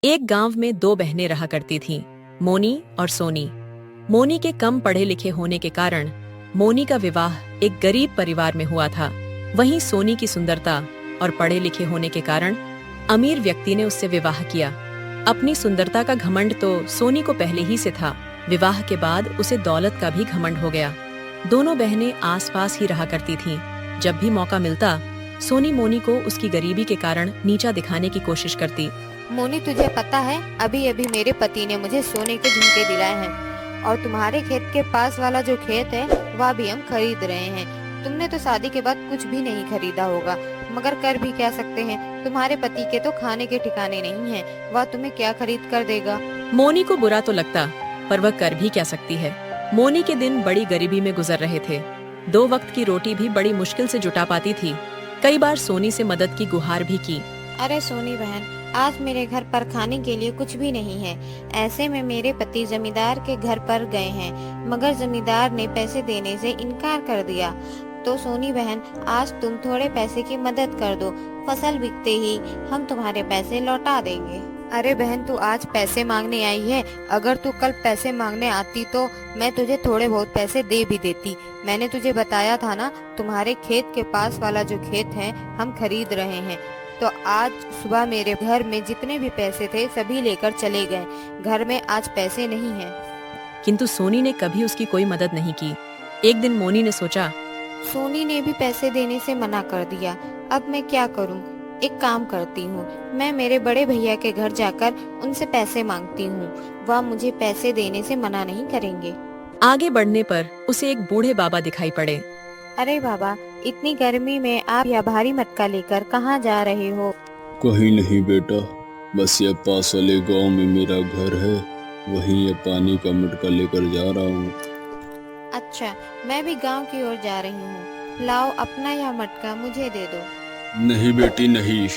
एक गांव में दो बहनें रहा करती थीं, मोनी और सोनी। मोनी के कम पढ़े लिखे होने के कारण मोनी का विवाह एक गरीब परिवार में हुआ था। वहीं सोनी की सुंदरता और पढ़े लिखे होने के कारण अमीर व्यक्ति ने उससे विवाह किया। अपनी सुंदरता का घमंड तो सोनी को पहले ही से था। विवाह के बाद उसे दौलत का भी घमंड हो गया। दोनों बहनें आसपास ही रहा करती थीं। जब भी मौका मिलता सोनी मोनी को उसकी गरीबी के कारण नीचा दिखाने की कोशिश करती। मोनी, तुझे पता है अभी अभी मेरे पति ने मुझे सोने के झुमके दिलाए हैं और तुम्हारे खेत के पास वाला जो खेत है वह भी हम खरीद रहे हैं। तुमने तो शादी के बाद कुछ भी नहीं खरीदा होगा, मगर कर भी क्या सकते हैं। तुम्हारे पति के तो खाने के ठिकाने नहीं हैं, वह तुम्हें क्या खरीद कर देगा। मोनी को बुरा तो लगता, पर वह कर भी क्या सकती है। मोनी के दिन बड़ी गरीबी में गुजर रहे थे। 2 वक्त की रोटी भी बड़ी मुश्किल से जुटा पाती थी। कई बार सोनी से मदद की गुहार भी की। अरे सोनी बहन, आज मेरे घर पर खाने के लिए कुछ भी नहीं है। ऐसे में मेरे पति जमींदार के घर पर गए हैं, मगर जमींदार ने पैसे देने से इनकार कर दिया। तो सोनी बहन, आज तुम थोड़े पैसे की मदद कर दो। फसल बिकते ही हम तुम्हारे पैसे लौटा देंगे। अरे बहन, तू आज पैसे मांगने आई है। अगर तू कल पैसे मांगने आती तो मैं तुझे थोड़े बहुत पैसे दे भी देती। मैंने तुझे बताया था ना, तुम्हारे खेत के पास वाला जो खेत है हम खरीद रहे हैं। तो आज सुबह मेरे घर में जितने भी पैसे थे सभी लेकर चले गए। घर में आज पैसे नहीं हैं। किंतु सोनी ने कभी उसकी कोई मदद नहीं की। एक दिन मोनी ने सोचा, सोनी ने भी पैसे देने से मना कर दिया। अब मैं क्या करूं? एक काम करती हूँ, मैं मेरे बड़े भैया के घर जाकर उनसे पैसे मांगती हूँ। वह मुझे पैसे देने से मना नहीं करेंगे। आगे बढ़ने पर उसे एक बूढ़े बाबा दिखाई पड़े। अरे बाबा, इतनी गर्मी में आप यह भारी मटका लेकर कहाँ जा रहे हो? कहीं नहीं बेटा, बस ये पास वाले गांव में मेरा घर है, वहीं ये पानी का मटका लेकर जा रहा हूँ। अच्छा, मैं भी गांव की ओर जा रही हूँ। लाओ अपना यह मटका मुझे दे दो। नहीं बेटी नहीं,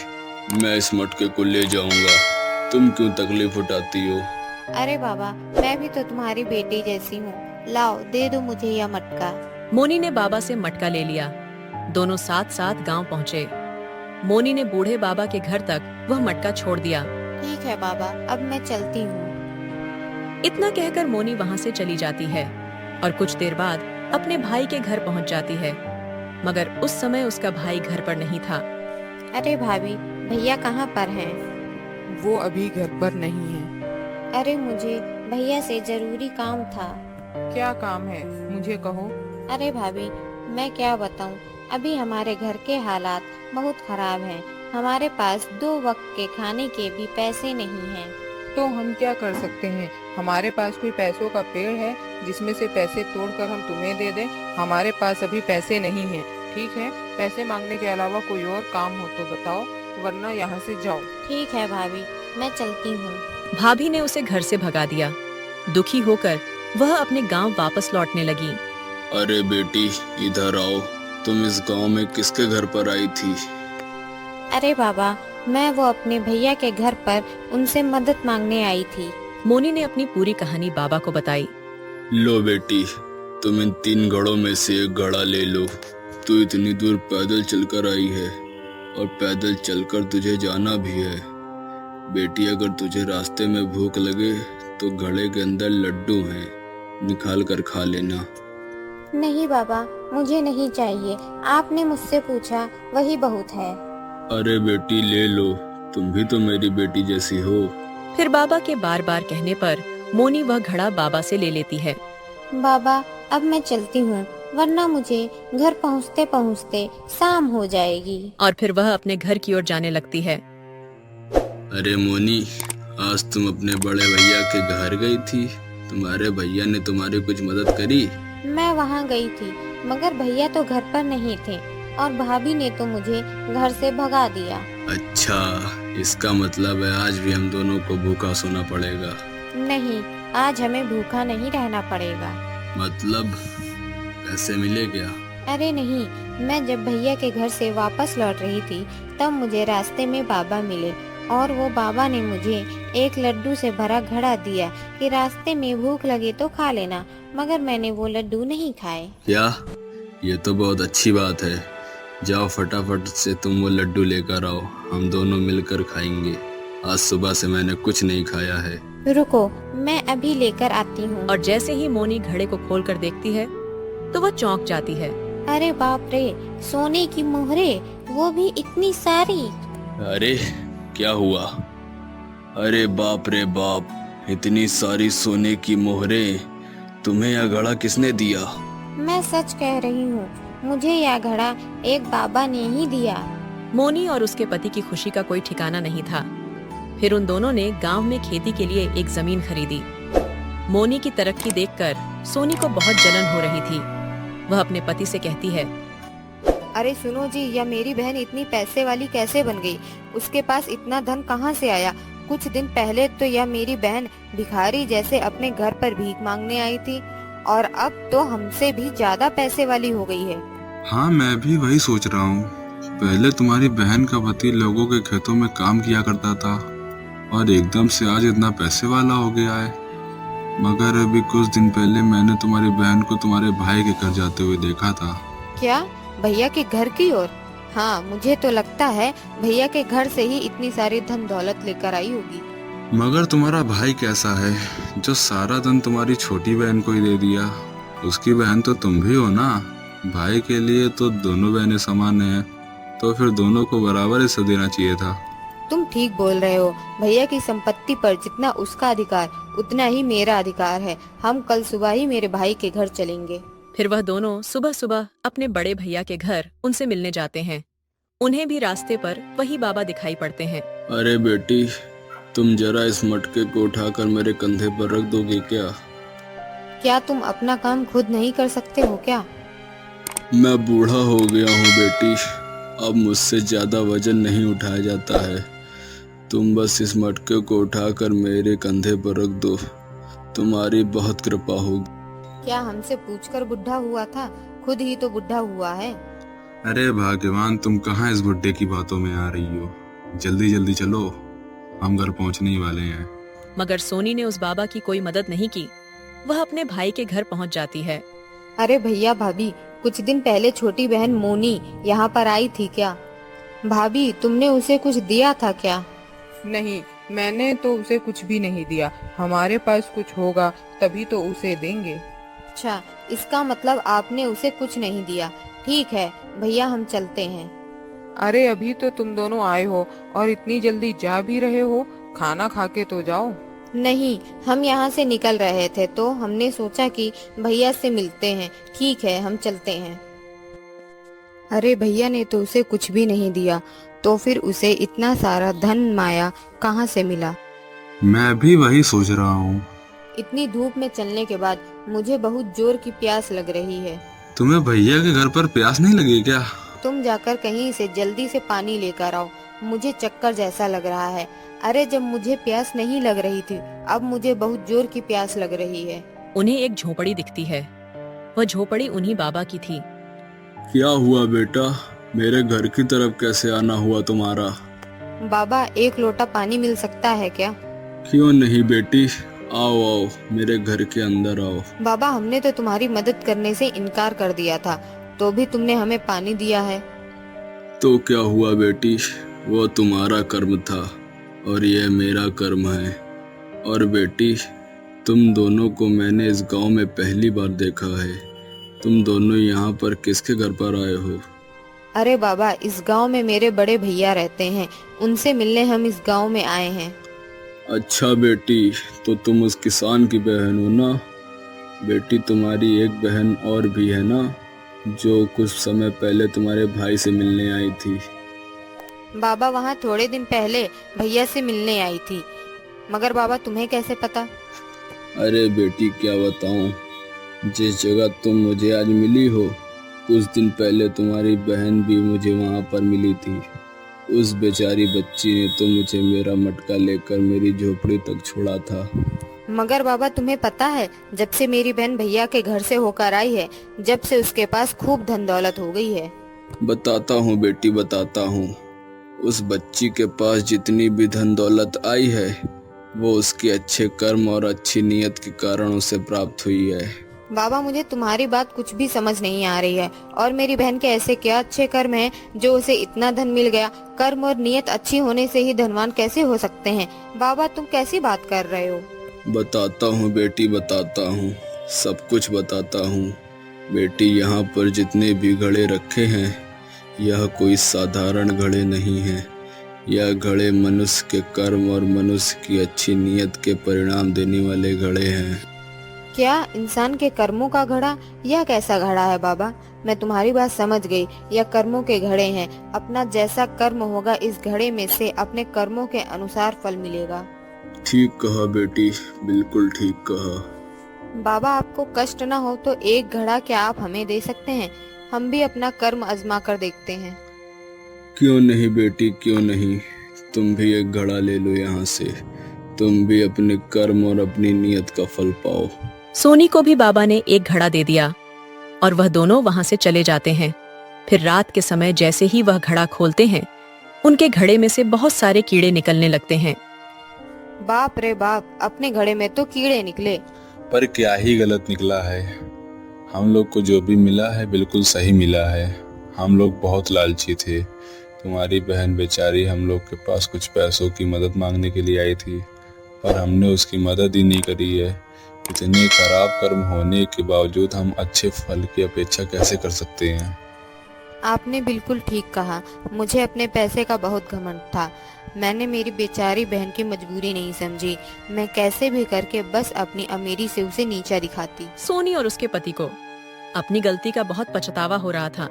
मैं इस मटके को ले जाऊंगा। तुम क्यों तकलीफ उठाती हो? अरे बाबा, मैं भी तो तुम्हारी बेटी जैसी हूँ। लाओ दे दो मुझे यह मटका। मोनी ने बाबा से मटका ले लिया। दोनों साथ साथ गांव पहुँचे। मोनी ने बूढ़े बाबा के घर तक वह मटका छोड़ दिया। ठीक है बाबा, अब मैं चलती हूँ। इतना कहकर मोनी वहाँ से चली जाती है और कुछ देर बाद अपने भाई के घर पहुँच जाती है, मगर उस समय उसका भाई घर पर नहीं था। अरे भाभी, भैया कहाँ पर हैं? वो अभी घर पर नहीं है। अरे मुझे भैया से जरूरी काम था। क्या काम है, मुझे कहो। अरे भाभी, मैं क्या बताऊं, अभी हमारे घर के हालात बहुत खराब हैं। हमारे पास 2 वक्त के खाने के भी पैसे नहीं हैं। तो हम क्या कर सकते हैं? हमारे पास कोई पैसों का पेड़ है जिसमें से पैसे तोड़कर हम तुम्हें दे दें? हमारे पास अभी पैसे नहीं हैं। ठीक है, पैसे मांगने के अलावा कोई और काम हो तो बताओ, वरना यहाँ से जाओ। ठीक है भाभी, मैं चलती हूँ। भाभी ने उसे घर से भगा दिया। दुखी होकर वह अपने गांव वापस लौटने लगी। अरे बेटी, इधर आओ। तुम इस गांव में किसके घर पर आई थी? अरे बाबा, मैं वो अपने भैया के घर पर उनसे मदद मांगने आई थी। मोनी ने अपनी पूरी कहानी बाबा को बताई। लो बेटी, तुम इन 3 घड़ों में से एक घड़ा ले लो। तू इतनी दूर पैदल चलकर आई है और पैदल चलकर तुझे जाना भी है। बेटी, अगर तुझे रास्ते में भूख लगे तो घड़े के अंदर लड्डू हैं, निकाल कर खा लेना। नहीं बाबा, मुझे नहीं चाहिए। आपने मुझसे पूछा वही बहुत है। अरे बेटी ले लो, तुम भी तो मेरी बेटी जैसी हो। फिर बाबा के बार बार कहने पर मोनी वह घड़ा बाबा से ले लेती है। बाबा, अब मैं चलती हूँ, वरना मुझे घर पहुँचते पहुँचते शाम हो जाएगी। और फिर वह अपने घर की ओर जाने लगती है। अरे मोनी, आज तुम अपने बड़े भैया के घर गई थी। तुम्हारे भैया ने तुम्हारी कुछ मदद करी? मैं वहाँ गई थी, मगर भैया तो घर पर नहीं थे और भाभी ने तो मुझे घर से भगा दिया। अच्छा, इसका मतलब है आज भी हम दोनों को भूखा सोना पड़ेगा। नहीं, आज हमें भूखा नहीं रहना पड़ेगा। मतलब पैसे मिले क्या? अरे नहीं, मैं जब भैया के घर से वापस लौट रही थी तब मुझे रास्ते में बाबा मिले और वो बाबा ने मुझे एक लड्डू से भरा घड़ा दिया कि रास्ते में भूख लगे तो खा लेना, मगर मैंने वो लड्डू नहीं खाए। क्या? ये तो बहुत अच्छी बात है। जाओ फटाफट से तुम वो लड्डू लेकर आओ, हम दोनों मिलकर खाएंगे। आज सुबह से मैंने कुछ नहीं खाया है। रुको, मैं अभी लेकर आती हूँ। और जैसे ही मोनी घड़े को खोलकर देखती है तो वह चौंक जाती है। अरे बाप रे, सोने की मोहरे, वो भी इतनी सारी। अरे क्या हुआ? अरे बाप रे बाप, इतनी सारी सोने की मोहरें! तुम्हें यह घड़ा किसने दिया? मैं सच कह रही हूँ, मुझे यह घड़ा एक बाबा ने ही दिया। मोनी और उसके पति की खुशी का कोई ठिकाना नहीं था। फिर उन दोनों ने गांव में खेती के लिए एक जमीन खरीदी। मोनी की तरक्की देखकर सोनी को बहुत जलन हो रही थी। वह अपने पति से कहती है, अरे सुनो जी, यह मेरी बहन इतनी पैसे वाली कैसे बन गई? उसके पास इतना धन कहाँ से आया? कुछ दिन पहले तो यह मेरी बहन भिखारी जैसे अपने घर पर भीख मांगने आई थी, और अब तो हमसे भी ज्यादा पैसे वाली हो गई है। हाँ, मैं भी वही सोच रहा हूँ। पहले तुम्हारी बहन का पति लोगों के खेतों में काम किया करता था और एकदम से आज इतना पैसे वाला हो गया है। मगर अभी कुछ दिन पहले मैंने तुम्हारी बहन को तुम्हारे भाई के घर जाते हुए देखा था। क्या, भैया के घर की ओर? हाँ, मुझे तो लगता है भैया के घर से ही इतनी सारी धन दौलत लेकर आई होगी। मगर तुम्हारा भाई कैसा है जो सारा धन तुम्हारी छोटी बहन को ही दे दिया? उसकी बहन तो तुम भी हो ना। भाई के लिए तो दोनों बहनें समान हैं, तो फिर दोनों को बराबर हिस्सा देना चाहिए था। तुम ठीक बोल रहे हो। भैया की संपत्ति पर जितना उसका अधिकार, उतना ही मेरा अधिकार है। हम कल सुबह ही मेरे भाई के घर चलेंगे। फिर वह दोनों सुबह सुबह अपने बड़े भैया के घर उनसे मिलने जाते हैं। उन्हें भी रास्ते पर वही बाबा दिखाई पड़ते हैं। अरे बेटी, तुम जरा इस मटके को उठाकर मेरे कंधे पर रख दोगे क्या? क्या तुम अपना काम खुद नहीं कर सकते हो क्या? मैं बूढ़ा हो गया हूँ बेटी, अब मुझसे ज्यादा वजन नहीं उठाया जाता है। तुम बस इस मटके को उठाकर मेरे कंधे पर रख दो, तुम्हारी बहुत कृपा होगी। क्या हमसे पूछकर बुढ़ा हुआ था? खुद ही तो बुढ़ा हुआ है। अरे भगवान, तुम कहाँ इस बुड्ढे की बातों में आ रही हो? जल्दी जल्दी चलो, हम घर पहुँचने ही वाले हैं। मगर सोनी ने उस बाबा की कोई मदद नहीं की। वह अपने भाई के घर पहुंच जाती है। अरे भैया भाभी, कुछ दिन पहले छोटी बहन मोनी यहाँ पर आई थी क्या? भाभी, तुमने उसे कुछ दिया था क्या? नहीं, मैंने तो उसे कुछ भी नहीं दिया। हमारे पास कुछ होगा तभी तो उसे देंगे। अच्छा, इसका मतलब आपने उसे कुछ नहीं दिया। ठीक है भैया, हम चलते हैं। अरे अभी तो तुम दोनों आए हो और इतनी जल्दी जा भी रहे हो? खाना खा के तो जाओ। नहीं, हम यहाँ से निकल रहे थे तो हमने सोचा कि भैया से मिलते हैं। ठीक है, हम चलते हैं। अरे भैया ने तो उसे कुछ भी नहीं दिया, तो फिर उसे इतना सारा धन माया कहाँ से मिला? मैं भी वही सोच रहा हूँ। इतनी धूप में चलने के बाद मुझे बहुत जोर की प्यास लग रही है। तुम्हें भैया के घर पर प्यास नहीं लगी क्या? तुम जाकर कहीं से जल्दी से पानी लेकर आओ, मुझे चक्कर जैसा लग रहा है। अरे जब मुझे प्यास नहीं लग रही थी, अब मुझे बहुत जोर की प्यास लग रही है। उन्हें एक झोपड़ी दिखती है। वह झोपड़ी उन्हीं बाबा की थी। क्या हुआ बेटा, मेरे घर की तरफ कैसे आना हुआ तुम्हारा? बाबा, एक लोटा पानी मिल सकता है क्या? क्यों नहीं बेटी, आओ आओ, मेरे घर के अंदर आओ। बाबा, हमने तो तुम्हारी मदद करने से इनकार कर दिया था, तो भी तुमने हमें पानी दिया है। तो क्या हुआ बेटी, वो तुम्हारा कर्म था और यह मेरा कर्म है। और बेटी, तुम दोनों को मैंने इस गांव में पहली बार देखा है। तुम दोनों यहाँ पर किसके घर पर आए हो? अरे बाबा, इस गांव में मेरे बड़े भैया रहते हैं, उनसे मिलने हम इस गांव में आए हैं। अच्छा बेटी, तो तुम उस किसान की बहन हो ना? बेटी, तुम्हारी एक बहन और भी है ना, जो कुछ समय पहले तुम्हारे भाई से मिलने आई थी? बाबा, वहाँ थोड़े दिन पहले भैया से मिलने आई थी। मगर बाबा, तुम्हें कैसे पता? अरे बेटी, क्या बताऊं, जिस जगह तुम मुझे आज मिली हो, कुछ दिन पहले तुम्हारी बहन भी मुझे वहाँ पर मिली थी। उस बेचारी बच्ची ने तो मुझे मेरा मटका लेकर मेरी झोपड़ी तक छोड़ा था। मगर बाबा, तुम्हें पता है, जब से मेरी बहन भैया के घर से होकर आई है, जब से उसके पास खूब धन दौलत हो गई है। बताता हूँ बेटी, बताता हूँ। उस बच्ची के पास जितनी भी धन दौलत आई है, वो उसके अच्छे कर्म और अच्छी नीयत के कारण उसे प्राप्त हुई है। बाबा मुझे तुम्हारी बात कुछ भी समझ नहीं आ रही है। और मेरी बहन के ऐसे क्या अच्छे कर्म हैं जो उसे इतना धन मिल गया। कर्म और नियत अच्छी होने से ही धनवान कैसे हो सकते हैं। बाबा तुम कैसी बात कर रहे हो। बताता हूँ बेटी, बताता हूँ, सब कुछ बताता हूँ। बेटी, यहाँ पर जितने भी घड़े रखे हैं, यह कोई साधारण घड़े नहीं हैं। यह घड़े मनुष्य के कर्म और मनुष्य की अच्छी नीयत के परिणाम देने वाले घड़े हैं। क्या इंसान के कर्मों का घड़ा? यह कैसा घड़ा है बाबा? मैं तुम्हारी बात समझ गई। यह कर्मों के घड़े हैं। अपना जैसा कर्म होगा इस घड़े में से अपने कर्मों के अनुसार फल मिलेगा। ठीक कहा बेटी, बिल्कुल ठीक कहा। बाबा आपको कष्ट न हो तो एक घड़ा क्या आप हमें दे सकते हैं? हम भी अपना कर्म आजमा कर देखते हैं। क्यों नहीं बेटी, क्यों नहीं। तुम भी एक घड़ा ले लो यहाँ से। तुम भी अपने कर्म और अपनी नीयत का फल पाओ। सोनी को भी बाबा ने एक घड़ा दे दिया और वह दोनों वहां से चले जाते हैं। फिर रात के समय जैसे ही वह घड़ा खोलते हैं, उनके घड़े में से बहुत सारे कीड़े निकलने लगते हैं। बाप रे बाप, अपने घड़े में तो कीड़े निकले। पर क्या ही गलत निकला है। हम लोग को जो भी मिला है बिल्कुल सही मिला है। हम लोग बहुत लालची थे। तुम्हारी बहन बेचारी हम लोग के पास कुछ पैसों की मदद मांगने के लिए आई थी, पर हमने उसकी मदद ही नहीं करी है। इतने खराब कर्म होने के बावजूद हम अच्छे फल की अपेक्षा कैसे कर सकते हैं। आपने बिल्कुल ठीक कहा। मुझे अपने पैसे का बहुत घमंड था। मैंने मेरी बेचारी बहन की मजबूरी नहीं समझी। मैं कैसे भी करके बस अपनी अमीरी से उसे नीचा दिखाती। सोनी और उसके पति को अपनी गलती का बहुत पछतावा हो रहा था।